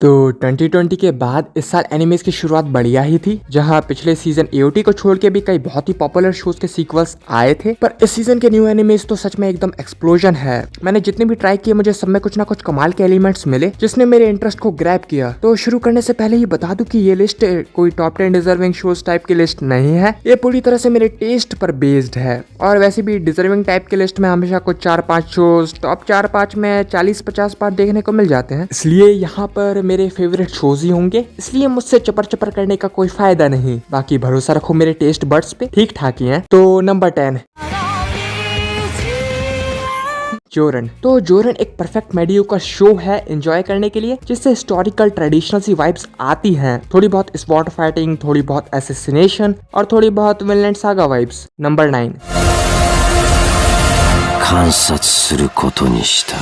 तो 2020 के बाद इस साल एनिमेस की शुरुआत बढ़िया ही थी, जहां पिछले सीजन एओटी को छोड़ के भी कई बहुत ही पॉपुलर शोज के सीक्वल्स आए थे। पर इस सीजन के न्यू एनिमेस तो सच में एकदम एक्सप्लोजन है। मैंने जितने भी ट्राई किए मुझे सब में कुछ ना कुछ कमाल के एलिमेंट्स मिले जिसने मेरे इंटरेस्ट को ग्रैब किया। तो शुरू करने से पहले ही बता दूं कि ये लिस्ट कोई टॉप 10 डिजर्विंग शोज टाइप की लिस्ट नहीं है। ये पूरी तरह से मेरे टेस्ट पर बेस्ड है। और वैसे भी डिजर्विंग टाइप की लिस्ट में हमेशा कुछ 4-5 शोज टॉप 4-5 में 40-50 बार देखने को मिल जाते हैं, इसलिए यहाँ पर मेरे फेवरेट शोज ही होंगे। इसलिए मुझसे चपर चपर करने का कोई फायदा नहीं। बाकी भरोसा रखो मेरे टेस्ट बड्स पे, ठीक ठाक ही हैं। तो नंबर 10 जोरन। तो जोरन एक परफेक्ट मेडियोकर शो है एंजॉय करने के लिए, जिससे हिस्टोरिकल ट्रेडिशनल सी वाइब्स आती हैं। थोड़ी बहुत स्वॉर्ड फाइटिंग, थोड़ी बहुत एसेसिनेशन और थोड़ी बहुत Vinland saga vibes. Number 9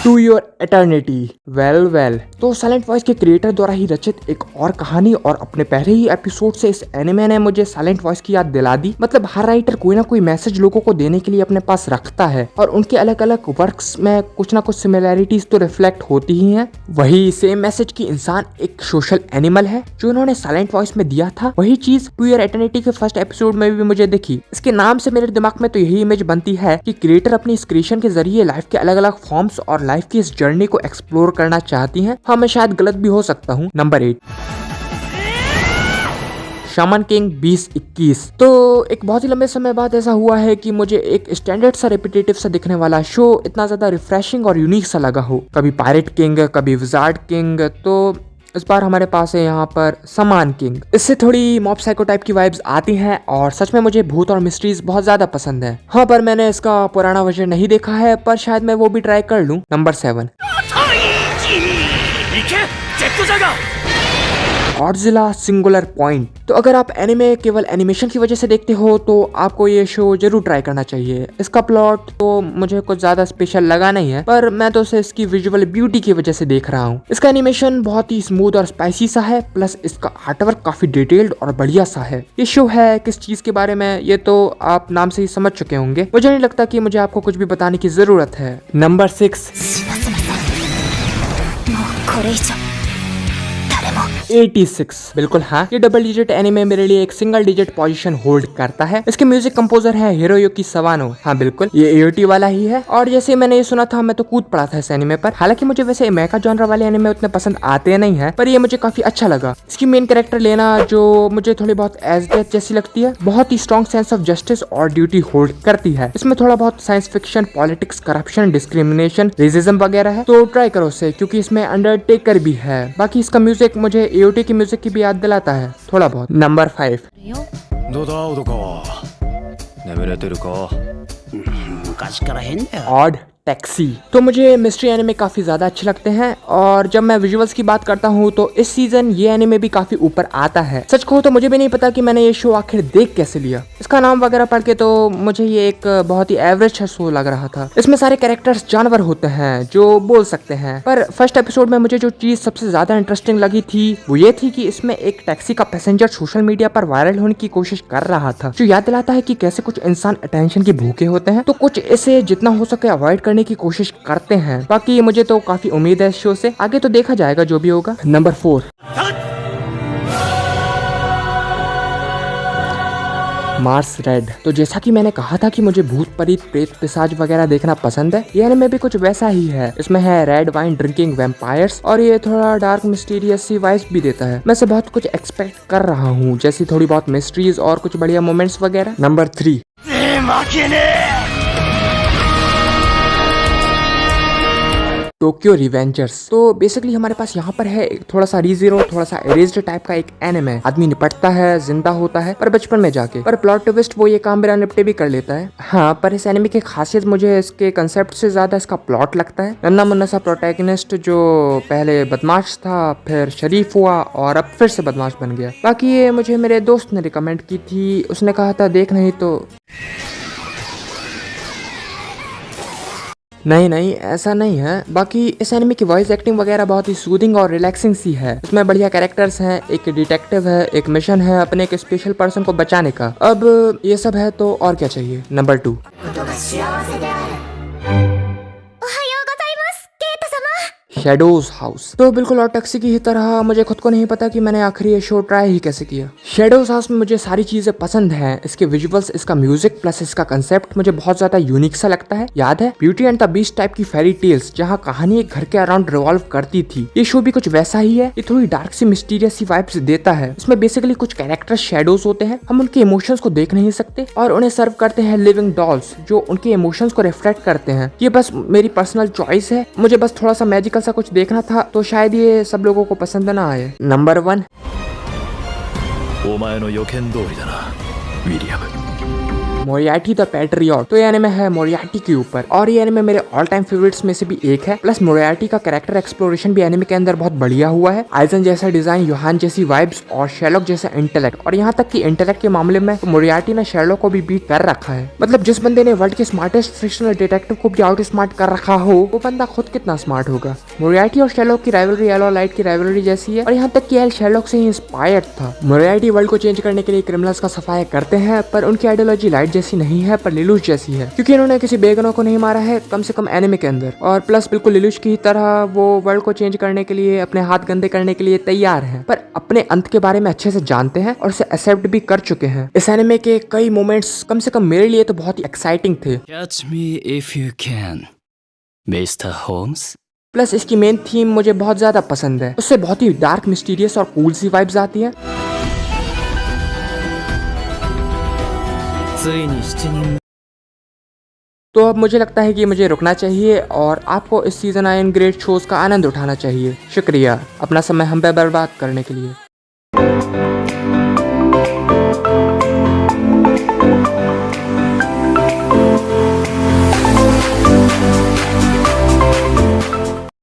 to your eternity. Well तो साइलेंट वॉइस के क्रिएटर द्वारा ही रचित एक और कहानी, और अपने पहले ही एपिसोड से इस एनिमे ने मुझे साइलेंट वॉइस की याद दिला दी। मतलब हर राइटर कोई ना कोई मैसेज लोगों को देने के लिए अपने पास रखता है, और उनके अलग अलग वर्क्स में कुछ ना कुछ सिमिलैरिटीज तो रिफ्लेक्ट होती ही हैं। वही सेम मैसेज की इंसान एक सोशल एनिमल है जो उन्होंने साइलेंट वॉइस में दिया था। वही चीज टू योर एटर्निटी के फर्स्ट एपिसोड में भी मुझे दिखी। इसके नाम से मेरे दिमाग में तो यही इमेज बनती है कि क्रिएटर अपनी इस क्रिएशन के जरिए लाइफ के अलग अलग फॉर्म्स और लाइफ की इस जर्नी को एक्सप्लोर करना चाहती हैं। हाँ, मैं शायद गलत भी हो सकता हूँ। Number 8 shaman king 2021। तो एक बहुत ही लंबे समय बाद ऐसा हुआ है कि मुझे एक स्टैंडर्ड सा रिपीटेटिव सा दिखने वाला शो इतना ज्यादा रिफ्रेशिंग और यूनिक सा लगा हो। कभी पायरेट किंग, कभी विजार्ड किंग, तो इस बार हमारे पास है यहाँ पर समान किंग। इससे थोड़ी मॉब साइको टाइप की वाइब्स आती हैं, और सच में मुझे भूत और मिस्ट्रीज बहुत ज्यादा पसंद है। हाँ, पर मैंने इसका पुराना वर्जन नहीं देखा है, पर शायद मैं वो भी ट्राई कर लूँ। Number 7 Godzilla singular point. तो अगर आप एनिमे केवल एनिमेशन की वजह से देखते हो तो आपको ये शो जरूर ट्राई करना चाहिए। इसका प्लॉट तो मुझे कुछ ज्यादा स्पेशल लगा नहीं है, पर मैं तो उसे इसकी विजुअल ब्यूटी की वजह से देख रहा हूँ। इसका एनिमेशन बहुत ही स्मूथ और स्पाइसी सा है, प्लस इसका आर्टवर्क काफी डिटेल्ड और बढ़िया सा है। ये शो है किस चीज के बारे में ये तो आप नाम से ही समझ चुके होंगे। मुझे नहीं लगता कि मुझे आपको कुछ भी बताने की जरूरत है। नंबर 6 86। बिल्कुल हाँ, ये डबल डिजिट एनिमे मेरे लिए एक सिंगल डिजिट पोजीशन होल्ड करता है। इसके म्यूजिक कंपोजर है हिरोयुकी सवानो। हाँ बिल्कुल, ये एओटी वाला ही है। और जैसे मैंने ये सुना था मैं तो कूद पड़ा था इस एनिमे पर। हालांकि मुझे वैसे मेका जॉनर वाले एनिमे उतने पसंद आते नहीं है, पर ये मुझे काफी अच्छा लगा। इसकी मेन कैरेक्टर लेना जो मुझे थोड़ी बहुत एज डेथ जैसी लगती है, बहुत ही स्ट्रॉन्ग सेंस ऑफ जस्टिस और ड्यूटी होल्ड करती है। इसमें थोड़ा बहुत science fiction, politics, corruption, discrimination, racism वगैरह है, तो ट्राई करो उसे, क्योंकि इसमें अंडरटेकर भी है। बाकी इसका म्यूजिक मुझे एओटी की म्यूजिक की भी याद दिलाता है थोड़ा बहुत। Number 5 odd taxi. तो मुझे मिस्ट्री एनिमे काफी ज्यादा अच्छे लगते हैं, और जब मैं विजुअल्स की बात करता हूँ तो इस सीजन ये एनिमे भी काफी ऊपर आता है। सच कहूँ तो मुझे भी नहीं पता कि मैंने ये शो आखिर देख कैसे लिया। इसका नाम वगैरह पढ़ के तो मुझे ये एक बहुत ही एवरेज शो लग रहा था। इसमें सारे कैरेक्टर्स जानवर होते हैं जो बोल सकते हैं, पर फर्स्ट एपिसोड में मुझे जो चीज सबसे ज्यादा इंटरेस्टिंग लगी थी वो ये थी कि इसमें एक टैक्सी का पैसेंजर सोशल मीडिया पर वायरल होने की कोशिश कर रहा था, जो याद दिलाता है कि कैसे कुछ इंसान अटेंशन के भूखे होते हैं, तो कुछ इसे जितना हो सके अवॉइड करने की कोशिश करते हैं। बाकी मुझे तो काफी उम्मीद है इस शो से, आगे तो देखा जाएगा जो भी होगा। Number 4 Mars red. तो जैसा कि मैंने कहा था कि मुझे भूत प्रेत प्रेत पिशाच वगैरह देखना पसंद है, ये एनिमे भी कुछ वैसा ही है। इसमें है रेड वाइन ड्रिंकिंग वैम्पायर्स, और ये थोड़ा डार्क मिस्टीरियस सी वाइब्स भी देता है। मैं से बहुत कुछ एक्सपेक्ट कर रहा हूँ, जैसी थोड़ी बहुत मिस्ट्रीज और कुछ बढ़िया मोमेंट्स वगैरह। Number 3 Tokyo Revengers. तो बेसिकली हमारे पास यहाँ पर है थोड़ा सा रीजीरो, थोड़ा सा एरेज्ड टाइप का एक एनिमे। आदमी निपटता है, जिंदा होता है, पर बचपन में जाके, पर प्लॉट ट्विस्ट वो ये काम बिना निपटे भी कर लेता है। हाँ, पर इस एनिमे की खासियत मुझे इसके कंसेप्ट से ज्यादा इसका प्लॉट लगता है। नन्ना मुन्ना सा प्रोटैगनिस्ट जो पहले बदमाश था, फिर शरीफ हुआ, और अब फिर से बदमाश बन गया। बाकी ये मुझे मेरे दोस्त ने रिकमेंड की थी, उसने कहा था देख नहीं तो नहीं ऐसा नहीं है। बाकी इस एनिमे की वॉइस एक्टिंग वगैरह बहुत ही सूदिंग और रिलैक्सिंग सी है। इसमें बढ़िया कैरेक्टर्स हैं, एक डिटेक्टिव है, एक मिशन है अपने एक स्पेशल पर्सन को बचाने का। अब ये सब है तो और क्या चाहिए। Number 2 shadows house. तो बिल्कुल और टैक्सी की ही तरह मुझे खुद को नहीं पता कि मैंने आखिर ये शो ट्राई ही कैसे किया। शेडोज हाउस में मुझे सारी चीजें पसंद है, इसके विजुअल्स, इसका म्यूजिक प्लस इसका कंसेप्ट मुझे बहुत ज्यादा यूनिक सा लगता है। याद है beauty and the beast type की फेरी टेल्स जहाँ कहानी एक घर के अराउंड रिवॉल्व करती थी, ये शो भी कुछ वैसा ही है। ये थोड़ी डार्क सी मिस्टीरियस सी वाइब्स देता है। इसमें बेसिकली कुछ कैरेक्टर शेडोज होते हैं, हम उनके इमोशंस को देख नहीं सकते और उन्हें सर्व करते हैं लिविंग डॉल्स जो उनके इमोशंस को रिफ्लेक्ट करते हैं। ये बस मेरी पर्सनल चॉइस है, मुझे बस थोड़ा सा मैजिकल सा कुछ देखना था, तो शायद ये सब लोगों को पसंद ना आए। Number 1 Moriarty the patriot. तो ये एनिमे है मोरियार्टी के ऊपर और ये एनिमे मेरे ऑल टाइम फेवरेट्स में से भी एक है। प्लस मोरियार्टी का कैरेक्टर एक्सप्लोरेशन भी एनिमे के अंदर बहुत बढ़िया हुआ है। आइजन जैसा डिजाइन, योहान जैसी वाइब्स और शेरलॉक जैसा इंटेलेक्ट, और यहाँ तक कि इंटेलेक्ट के मामले में तो मोरियार्टी ने शेरलॉक को भी बीट कर रखा है। मतलब जिस बंदे ने वर्ल्ड के स्मार्टेस्ट फिक्शनल डिटेक्टिव को भी आउट स्मार्ट कर रखा हो, वो बंदा खुद कितना स्मार्ट होगा। मोरियार्टी और शेरलॉक की राइवलरी येलो लाइट की राइवलरी जैसी है और यहाँ तक कि एल शेरलॉक से ही इंस्पायर्ड था। मोरियार्टी वर्ल्ड को चेंज करने के लिए क्रिमिनल्स का सफाया करते हैं, पर उनकी आइडियोलॉजी लाइट जैसी नहीं है पर लिलुश जैसी है, क्योंकि इन्होंने किसी बेगनों को नहीं मारा है, कम से कम एनिमे के अंदर। और प्लस बिल्कुल लिलुश की तरह वो वर्ल्ड को चेंज करने के लिए, अपने हाथ गंदे करने के लिए तैयार हैं, पर अपने अंत के बारे में अच्छे से जानते हैं और उसे एक्सेप्ट भी कर चुके हैं। इस एनिमे के कई मोमेंट्स कम से कम मेरे लिए तो बहुत ही एक्साइटिंग थे। Catch me if you can, Mr. Holmes. Plus इसकी मेन थीम मुझे बहुत ज्यादा पसंद है, उससे बहुत ही डार्क, मिस्टीरियस और कूल सी वाइब्स आती हैं। तो अब मुझे लगता है कि मुझे रुकना चाहिए और आपको इस सीजन 9 ग्रेट शोज का आनंद उठाना चाहिए। शुक्रिया अपना समय हम पे बर्बाद करने के लिए।